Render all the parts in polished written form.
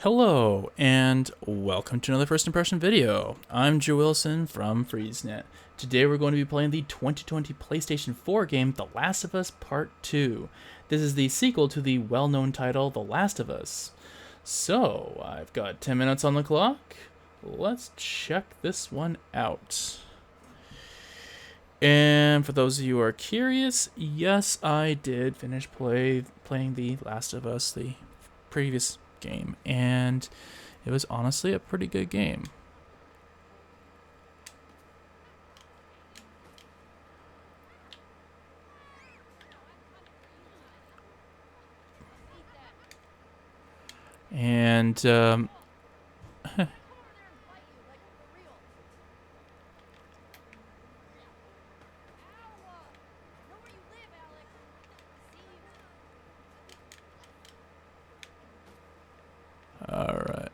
Hello, and welcome to another first impression video. I'm Joe Wilson from FreezeNet. Today we're going to be playing the 2020 PlayStation 4 game, The Last of Us Part 2. This is the sequel to the well-known title, The Last of Us. So, I've got 10 minutes on the clock. Let's check this one out. And for those of you who are curious, yes, I did finish playing The Last of Us, the previous game, and it was honestly a pretty good game. And all right.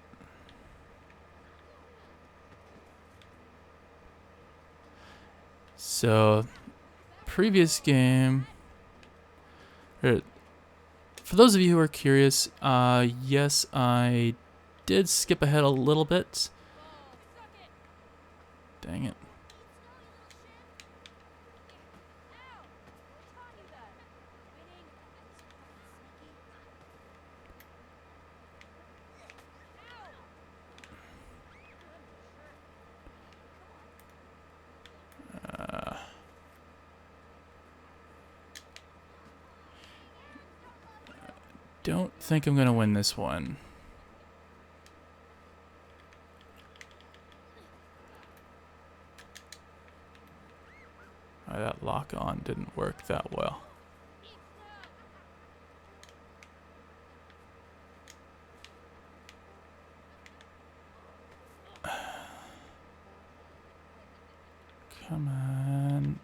So, previous game. For those of you who are curious, yes, I did skip ahead a little bit. Dang it. Don't think I'm gonna win this one. That lock on didn't work that well. Come on.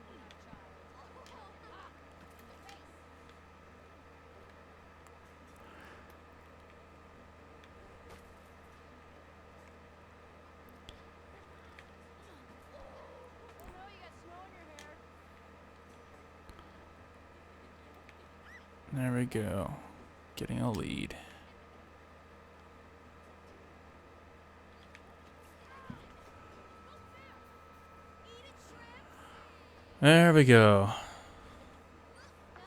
There we go. Getting a lead. There we go.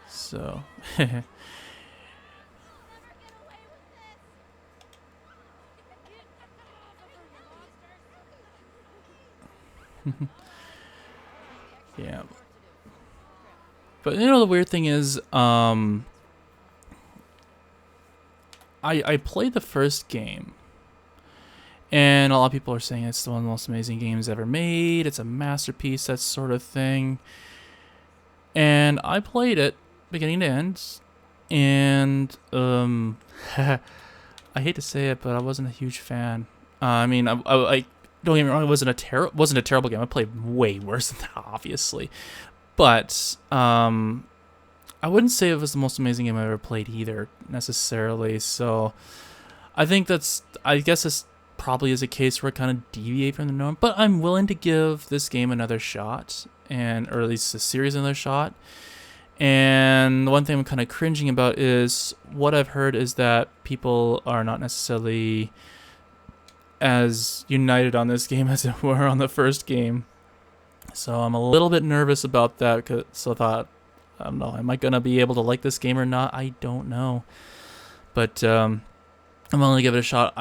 So. Yeah. But you know the weird thing is, I played the first game, and a lot of people are saying it's one of the most amazing games ever made. It's a masterpiece, that sort of thing. And I played it beginning to end, and I hate to say it, but I wasn't a huge fan. I mean, I don't get me wrong, it wasn't a terrible game. I played way worse than that, obviously, but I wouldn't say it was the most amazing game I ever played either, necessarily. So I think I guess this probably is a case where I kind of deviate from the norm, but I'm willing to give this game another shot, or at least a series another shot. And the one thing I'm kind of cringing about is what I've heard is that people are not necessarily as united on this game as it were on the first game. So I'm a little bit nervous about that, so I thought, I don't know, am I going to be able to like this game or not? I don't know. But I'm willing to give it a shot.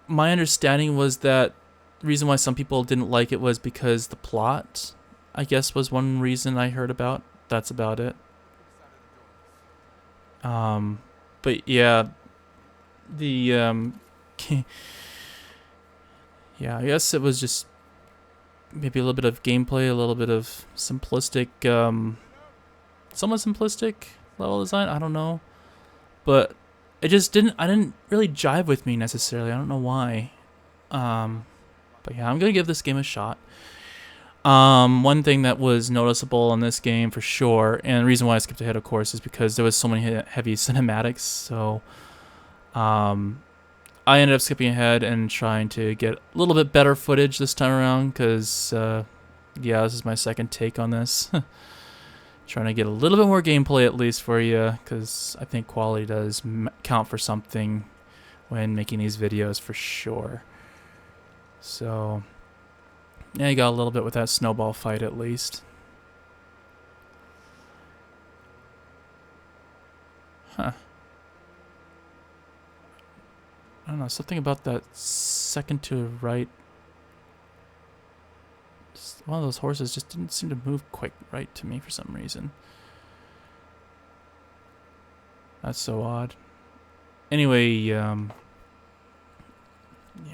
My understanding was that the reason why some people didn't like it was because the plot, I guess, was one reason I heard about. That's about it. But yeah, yeah, I guess it was just maybe a little bit of gameplay, a little bit of simplistic, somewhat simplistic level design. I don't know, but it just I didn't really jive with me necessarily. I don't know why. But yeah, I'm gonna give this game a shot. One thing that was noticeable in this game for sure, and the reason why I skipped ahead, of course, is because there was so many heavy cinematics. So, I ended up skipping ahead and trying to get a little bit better footage this time around, because yeah, this is my second take on this. Trying to get a little bit more gameplay at least for you, because I think quality does count for something when making these videos for sure. So yeah, you got a little bit with that snowball fight at least. Huh. I don't know, something about that second to right. Just one of those horses just didn't seem to move quite right to me for some reason. That's so odd. Anyway, yeah,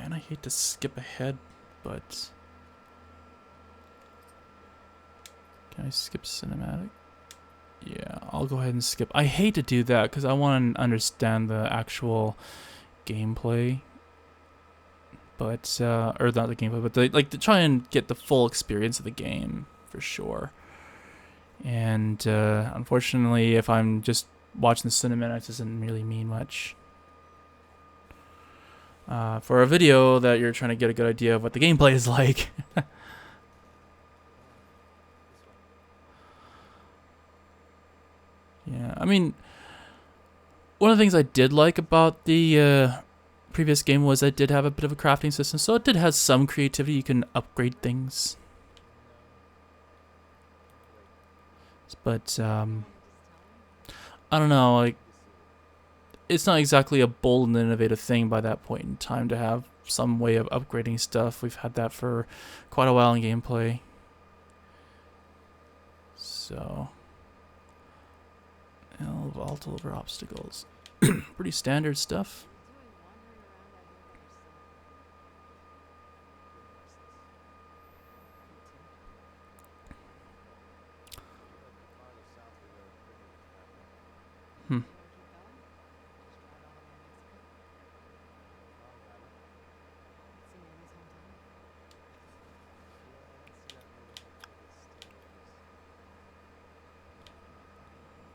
and I hate to skip ahead, but can I skip cinematic? Yeah, I'll go ahead and skip. I hate to do that because I want to understand the actual gameplay, but or not the gameplay, but like to try and get the full experience of the game for sure. And unfortunately, if I'm just watching the cinematics, doesn't really mean much. For a video that you're trying to get a good idea of what the gameplay is like. Yeah, I mean, one of the things I did like about the previous game was I did have a bit of a crafting system, so it did have some creativity. You can upgrade things. But, I don't know, like, it's not exactly a bold and innovative thing by that point in time to have some way of upgrading stuff. We've had that for quite a while in gameplay. So, vault over obstacles. Pretty standard stuff.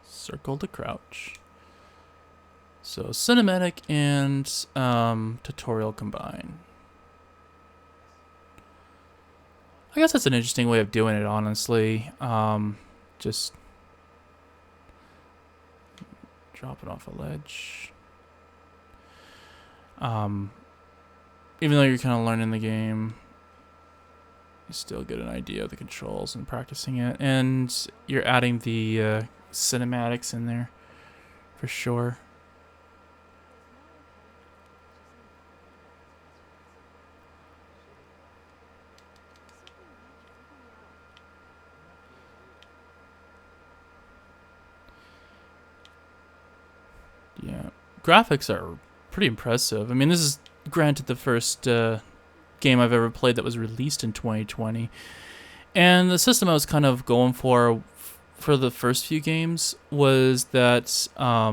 Circle to crouch. So cinematic and tutorial combine. I guess that's an interesting way of doing it, honestly. Just drop it off a ledge. Even though you're kind of learning the game, you still get an idea of the controls and practicing it. And you're adding the cinematics in there for sure. Yeah, graphics are pretty impressive. I mean, this is granted the first game I've ever played that was released in 2020. And the system I was kind of going for the first few games was that I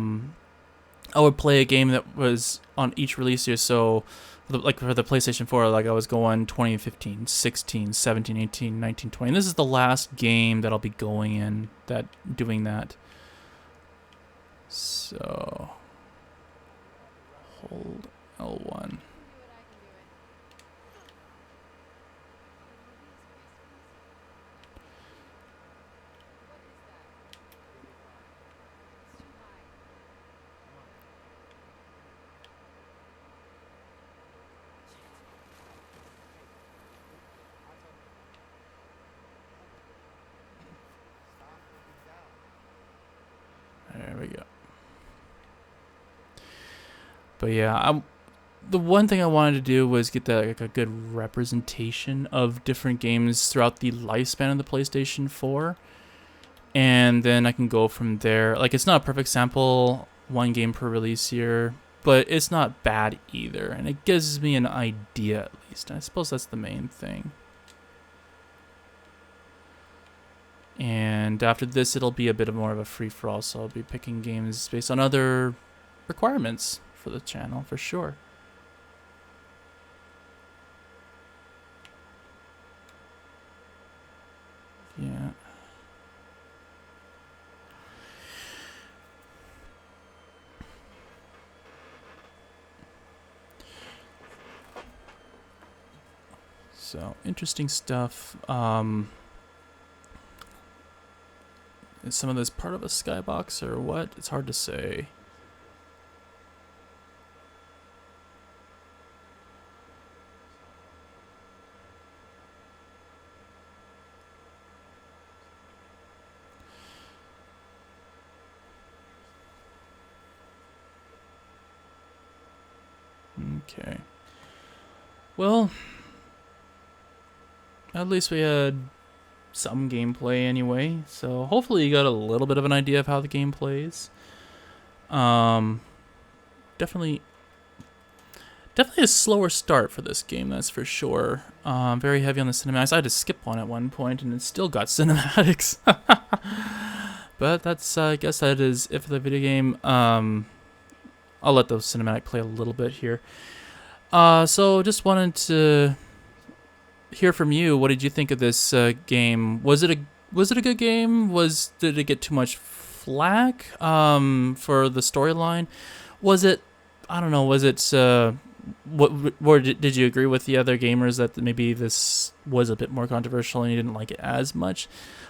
would play a game that was on each release year. So, like for the PlayStation 4, like I was going 2015, 16, 17, 18, 19, 20. And this is the last game that I'll be going in doing that. So, hold L1. There we go. But yeah, the one thing I wanted to do was get like a good representation of different games throughout the lifespan of the PlayStation 4. And then I can go from there. Like, it's not a perfect sample, one game per release year, but it's not bad either. And it gives me an idea, at least. And I suppose that's the main thing. And after this, it'll be a bit more of a free-for-all, so I'll be picking games based on other requirements for the channel, for sure. Yeah. So, interesting stuff. Is some of this part of a skybox or what? It's hard to say. Okay. Well, at least we had some gameplay anyway. So hopefully you got a little bit of an idea of how the game plays. Definitely a slower start for this game, that's for sure. Very heavy on the cinematics. I had to skip one at one point, and it still got cinematics. But that's, I guess that is it for the video game. I'll let the cinematic play a little bit here. So just wanted to hear from you. What did you think of this game? Was it a good game? Did it get too much flack for the storyline? Was it, I don't know, was it did you agree with the other gamers that maybe this was a bit more controversial and you didn't like it as much?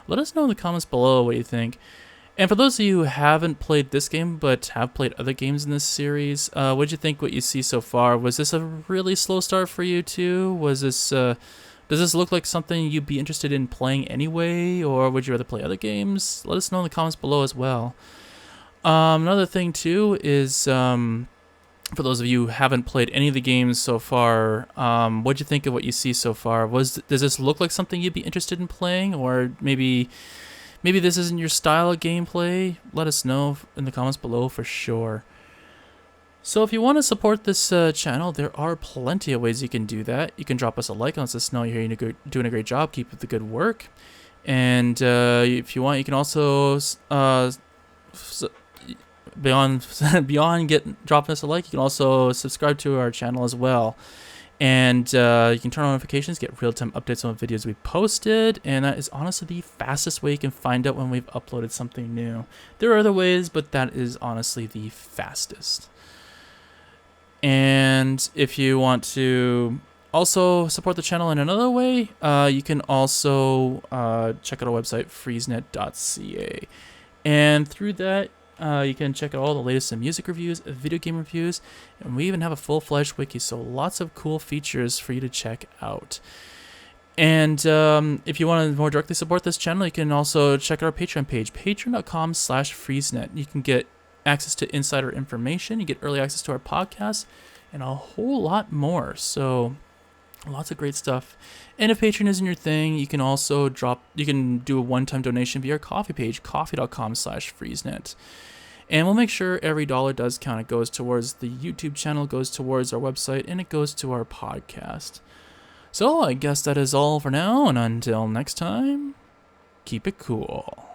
Let us know in the comments below what you think. And for those of you who haven't played this game but have played other games in this series, what did you think what you see so far? Was this a really slow start for you too? Was this does this look like something you'd be interested in playing anyway, or would you rather play other games? Let us know in the comments below as well. Another thing too is for those of you who haven't played any of the games so far, what'd you think of what you see so far? Does this look like something you'd be interested in playing, or maybe this isn't your style of gameplay? Let us know in the comments below for sure. So if you want to support this channel, there are plenty of ways you can do that. You can drop us a like and let us know you're doing a great job. Keep up the good work. And if you want, you can also beyond dropping us a like, you can also subscribe to our channel as well. And you can turn on notifications, get real-time updates on videos we posted, and that is honestly the fastest way you can find out when we've uploaded something new. There are other ways, but that is honestly the fastest. And if you want to also support the channel in another way, you can also check out our website, freezenet.ca. And through that, you can check out all the latest in music reviews, video game reviews, and we even have a full-fledged wiki, so lots of cool features for you to check out. And if you want to more directly support this channel, you can also check out our Patreon page, patreon.com/freezenet. You can get access to insider information, you get early access to our podcast, and a whole lot more. So lots of great stuff. And if Patreon isn't your thing, you can also do a one-time donation via our Coffee page, coffee.com/freezenet. And we'll make sure every dollar does count. It goes towards the YouTube channel, goes towards our website, and it goes to our podcast. So I guess that is all for now, and until next time, keep it cool.